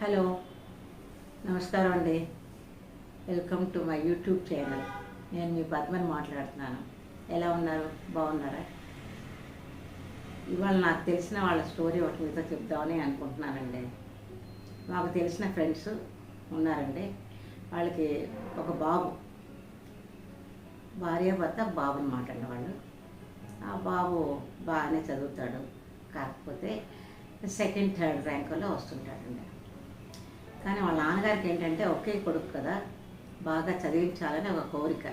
Hello, నమస్కారం అండి. Welcome to my YouTube channel. నేను మీ పద్మని మాట్లాడుతున్నాను. ఎలా ఉన్నారు? బాగున్నారా? ఇవాళ నాకు తెలిసిన వాళ్ళ స్టోరీ ఒకటి మీతో చెప్దామని అనుకుంటున్నానండి. మాకు తెలిసిన ఫ్రెండ్స్ ఉన్నారండి. వాళ్ళకి ఒక బాబు, భార్య భర్త బాబుని మాట్లాడిన వాళ్ళు. ఆ బాబు బాగానే చదువుతాడు, కాకపోతే సెకండ్ థర్డ్ ర్యాంకులో వస్తుంటాడండి. కానీ వాళ్ళ నాన్నగారికి ఏంటంటే ఒకే కొడుకు కదా, బాగా చదివించాలని ఒక కోరిక.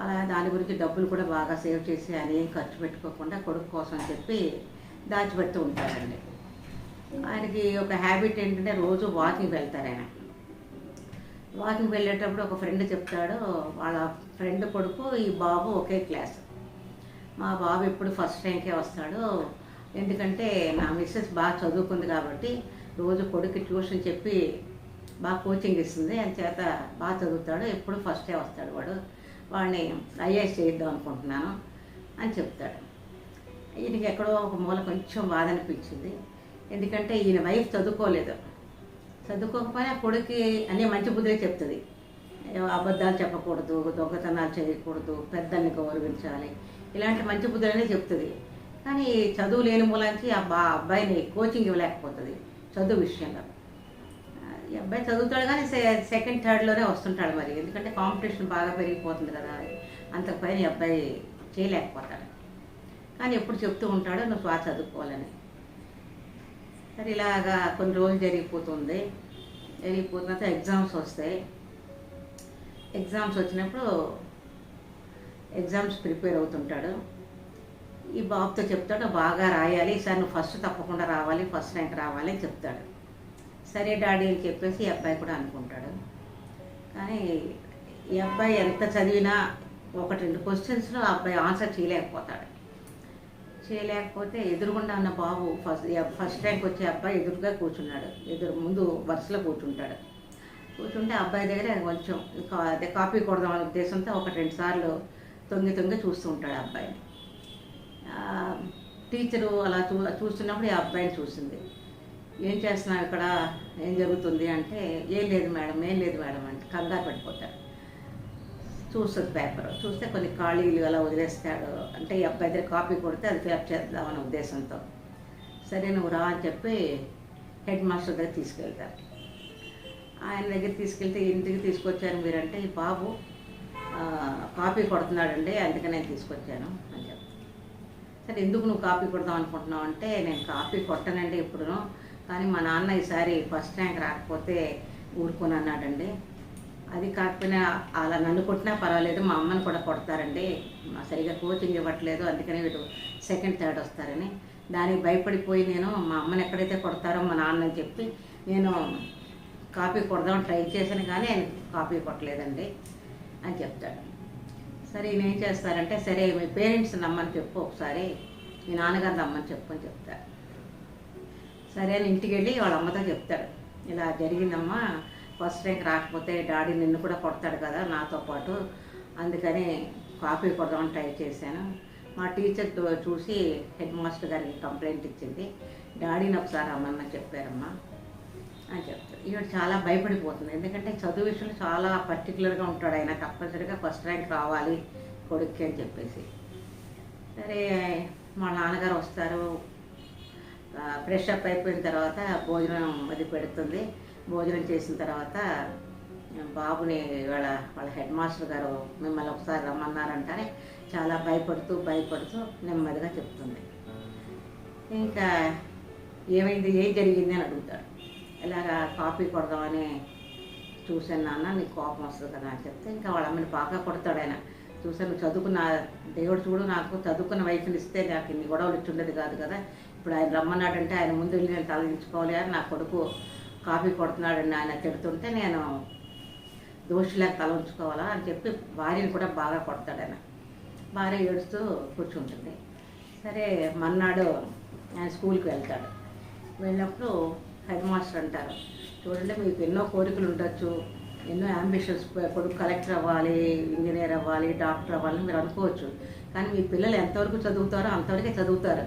అలా దాని గురించి డబ్బులు కూడా బాగా సేవ్ చేసి ఆయన ఏం ఖర్చు పెట్టుకోకుండా కొడుకు కోసం చెప్పి దాచిపెడుతూ ఉంటారండి. ఆయనకి ఒక హ్యాబిట్ ఏంటంటే రోజు వాకింగ్ వెళ్తారు ఆయన. వాకింగ్ వెళ్ళేటప్పుడు ఒక ఫ్రెండ్ చెప్తాడు, వాళ్ళ ఫ్రెండ్ కొడుకు ఈ బాబు ఒకే క్లాస్. మా బాబు ఎప్పుడు ఫస్ట్ ర్యాంకే వస్తాడు, ఎందుకంటే నా మిస్సెస్ బాగా చదువుకుంది కాబట్టి రోజు కొడుకు ట్యూషన్ చెప్పి బాగా కోచింగ్ ఇస్తుంది, అని చేత బాగా చదువుతాడు, ఎప్పుడు ఫస్టే వస్తాడు వాడిని ఐఏఎస్ చేద్దాం అనుకుంటున్నాను అని చెప్తాడు. ఈయనకి ఎక్కడో ఒక మూల కొంచెం బాధ అనిపించింది, ఎందుకంటే ఈయన వైఫ్ చదువుకోకపోయినా కొడుకు అన్నీ మంచి బుద్ధులే చెప్తుంది. అబద్ధాలు చెప్పకూడదు, దొంగతనాలు చేయకూడదు, పెద్దల్ని గౌరవించాలి, ఇలాంటి మంచి బుద్ధులనే చెప్తుంది. కానీ చదువు లేని మూలానికి అబ్బాయిని కోచింగ్ ఇవ్వలేకపోతుంది చదువు విషయంలో. ఈ అబ్బాయి చదువుతాడు కానీ సెకండ్ థర్డ్లోనే వస్తుంటాడు. మరి ఎందుకంటే కాంపిటీషన్ బాగా పెరిగిపోతుంది కదా, అంతకుపైన ఈ అబ్బాయి చేయలేకపోతాడు. కానీ ఎప్పుడు చెప్తూ ఉంటాడు నువ్వు బాగా చదువుకోవాలని. సరే ఇలాగా కొన్ని రోజులు జరిగిపోతున్న తర్వాత ఎగ్జామ్స్ వస్తాయి. ఎగ్జామ్స్ వచ్చినప్పుడు ఎగ్జామ్స్ ప్రిపేర్ అవుతుంటాడు. ఈ బాబుతో చెప్తాడు బాగా రాయాలి, ఈసారి నువ్వు ఫస్ట్ తప్పకుండా రావాలి, ఫస్ట్ ర్యాంక్ రావాలి అని చెప్తాడు. సరే డాడీ అని చెప్పేసి ఈ అబ్బాయి కూడా అనుకుంటాడు. కానీ ఈ అబ్బాయి ఎంత చదివినా ఒకటి రెండు క్వశ్చన్స్లో ఆ అబ్బాయి ఆన్సర్ చేయలేకపోతే ఎదురుగుండా ఉన్న బాబు ఫస్ట్ ర్యాంక్ వచ్చే అబ్బాయి ఎదురుగా కూర్చున్నాడు, ముందు వరుసలో కూర్చుంటే అబ్బాయి దగ్గర కొంచెం కాపీ కొడదాం అనే ఉద్దేశంతో ఒకటి రెండు సార్లు తొంగి చూస్తూ ఉంటాడు అబ్బాయిని. టీచరు అలా చూస్తున్నప్పుడు ఈ అబ్బాయిని చూసింది. ఏం చేస్తున్నావు ఇక్కడ, ఏం జరుగుతుంది అంటే ఏం లేదు మేడం అంటే కంగారు పడిపోతాడు. చూస్తుంది పేపర్, చూస్తే కొన్ని ఖాళీలు అలా వదిలేస్తాడు. అంటే ఈ అబ్బాయి దగ్గర కాపీ కొడితే అది ఫిలప్ చేద్దామనే ఉద్దేశంతో. సరే నువ్వు రా అని చెప్పి హెడ్ మాస్టర్ దగ్గర తీసుకెళ్తారు. ఆయన దగ్గర తీసుకెళ్తే ఇంటికి తీసుకొచ్చారు మీరంటే ఈ బాబు కాపీ కొడుతున్నాడండి, అందుకని నేను తీసుకొచ్చాను అని చెప్తాను. సరే ఎందుకు నువ్వు కాపీ కొడదాం అనుకుంటున్నావు అంటే నేను కాపీ కొట్టనండి ఎప్పుడునూ, కానీ మా నాన్న ఈసారి ఫస్ట్ ర్యాంక్ రాకపోతే ఊరుకొని అన్నాడండి. అది కాకపోయినా అలా నన్ను కొట్టినా పర్వాలేదు, మా అమ్మని కూడా కొడతారండి, సరిగా కోచింగ్ ఇవ్వట్లేదు, అందుకని వీడు సెకండ్ థర్డ్ వస్తారని దానికి భయపడిపోయి నేను మా అమ్మని ఎక్కడైతే కొడతారో మా నాన్న అని చెప్పి నేను కాపీ కొడదామని ట్రై చేశాను, కానీ ఆయన కాపీ కొట్టలేదండి అని చెప్తాడు. సరే ఈయన ఏం చేస్తారంటే సరే మీ పేరెంట్స్ నమ్మని చెప్పు, ఒకసారి మీ నాన్నగారు నమ్మని చెప్పు అని చెప్తారు. సరే అని ఇంటికి వెళ్ళి వాళ్ళ అమ్మతో చెప్తాడు, ఇలా జరిగిందమ్మా, ఫస్ట్ ర్యాంక్ రాకపోతే డాడీ నిన్ను కూడా కొడతాడు కదా నాతో పాటు, అందుకని కాపీ కొడదామని ట్రై చేశాను. మా టీచర్ చూసి హెడ్ మాస్టర్ గారికి కంప్లైంట్ ఇచ్చింది, డాడీని ఒకసారి అమ్మని చెప్పారమ్మా అని చెప్తాడు. ఈవిడ చాలా భయపడిపోతుంది, ఎందుకంటే చదువు విషయంలో చాలా పర్టికులర్గా ఉంటాడు ఆయన, తప్పనిసరిగా ఫస్ట్ ర్యాంక్ రావాలి కొడుక్కి అని చెప్పేసి. సరే మా నాన్నగారు వస్తారు, ఫ్రెష్ అప్ అయిపోయిన తర్వాత భోజనం అది పెడుతుంది. భోజనం చేసిన తర్వాత బాబుని వాళ్ళ హెడ్ మాస్టర్ గారు మిమ్మల్ని ఒకసారి రమ్మన్నారంటే చాలా భయపడుతూ నెమ్మదిగా చెప్తుంది. ఇంకా ఏమైంది, ఏం జరిగింది అని అడుగుతాడు. ఇలాగా కాపీ కొడదామని చూశాను నాన్న, నీకు కోపం వస్తుంది కదా అని చెప్తే ఇంకా వాళ్ళ అమ్మని బాగా కొడతాడు ఆయన. చూసాను చదువుకున్న దేవుడు చూడు, నాకు చదువుకున్న వైఫ్ని ఇస్తే నాకు ఇన్ని గొడవలు ఇచ్చుండేది కాదు కదా, ఇప్పుడు ఆయన రమ్మన్నాడంటే ఆయన ముందు వెళ్ళి నేను తలదించుకోవాలి అని నా కొడుకు కాపీ కొడుతున్నాడని ఆయన తిడుతుంటే నేను దోషిలాగా తల ఉంచుకోవాలా అని చెప్పి భార్యని కూడా బాగా కొడతాడు ఆయన. భార్య ఏడుస్తూ కూర్చుంటుంది. సరే మన్నాడు ఆయన స్కూల్కి వెళ్తాడు. వెళ్ళినప్పుడు హెడ్ మాస్టర్ అంటారు, చూడండి మీకు ఎన్నో కోరికలు ఉండొచ్చు, ఎన్నో అంబిషన్స్, కొడుకు కలెక్టర్ అవ్వాలి, ఇంజనీర్ అవ్వాలి, డాక్టర్ అవ్వాలని మీరు అనుకోవచ్చు, కానీ మీ పిల్లలు ఎంతవరకు చదువుతారో అంతవరకే చదువుతారు.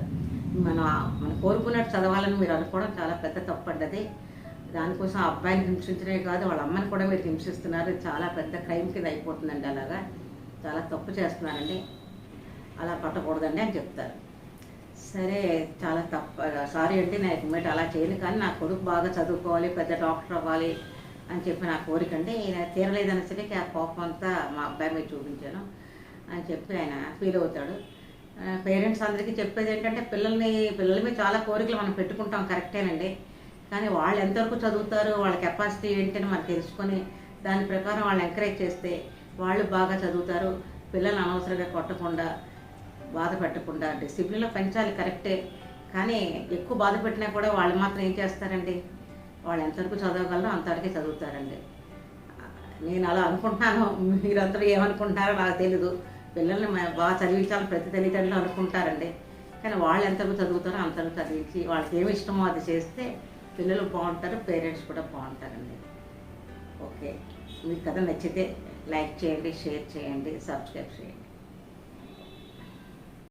మనం కోరుకున్నట్టు చదవాలని మీరు అనుకోవడం చాలా పెద్ద తప్పండి. అది దానికోసం ఆ అబ్బాయిని హింసించడమే కాదు, వాళ్ళ అమ్మని కూడా మీరు హింసిస్తున్నారు. ఇది చాలా పెద్ద క్రైమ్ కింద అయిపోతుందండి. అలాగా చాలా తప్పు చేస్తున్నారండి, అలా కొట్టకూడదండి అని చెప్తారు. సరే, చాలా తప్పు, సారీ అండి, నేను ఇకమీట అలా చేయను, కానీ నా కొడుకు బాగా చదువుకోవాలి, పెద్ద డాక్టర్ అవ్వాలి అని చెప్పి నా కోరిక అండి. ఈయన తీరలేదనేసరికి ఆ కోపం అంతా మా అబ్బాయి మీద చూపించాను అని చెప్పి ఆయన ఫీల్ అవుతాడు. పేరెంట్స్ అందరికీ చెప్పేది ఏంటంటే, పిల్లల మీద చాలా కోరికలు మనం పెట్టుకుంటాం, కరెక్టేనండి. కానీ వాళ్ళు ఎంతవరకు చదువుతారు, వాళ్ళ కెపాసిటీ ఏంటని మనం తెలుసుకొని దాని ప్రకారం వాళ్ళు ఎంకరేజ్ చేస్తే వాళ్ళు బాగా చదువుతారు. పిల్లల్ని అనవసరంగా కొట్టకుండా, బాధ పెట్టకుండా డిసిప్లిన్లో పెంచాలి, కరెక్టే. కానీ ఎక్కువ బాధ పెట్టినా కూడా వాళ్ళు మాత్రం ఏం చేస్తారండి, వాళ్ళు ఎంతవరకు చదవగలరో అంతవరకే చదువుతారండి. నేను అలా అనుకుంటున్నాను, మీరందరూ ఏమనుకుంటున్నారో నాకు తెలీదు. పిల్లల్ని బాగా చదివించాలని ప్రతి తల్లిదండ్రులు అనుకుంటారండి. కానీ వాళ్ళు ఎంతవరకు చదువుతారో అంతవరకు చదివించి వాళ్ళకి ఏమి ఇష్టమో అది చేస్తే పిల్లలు బాగుంటారు, పేరెంట్స్ కూడా బాగుంటారండి. ఓకే, మీకు కథ నచ్చితే లైక్ చేయండి, షేర్ చేయండి, సబ్స్క్రైబ్ చేయండి.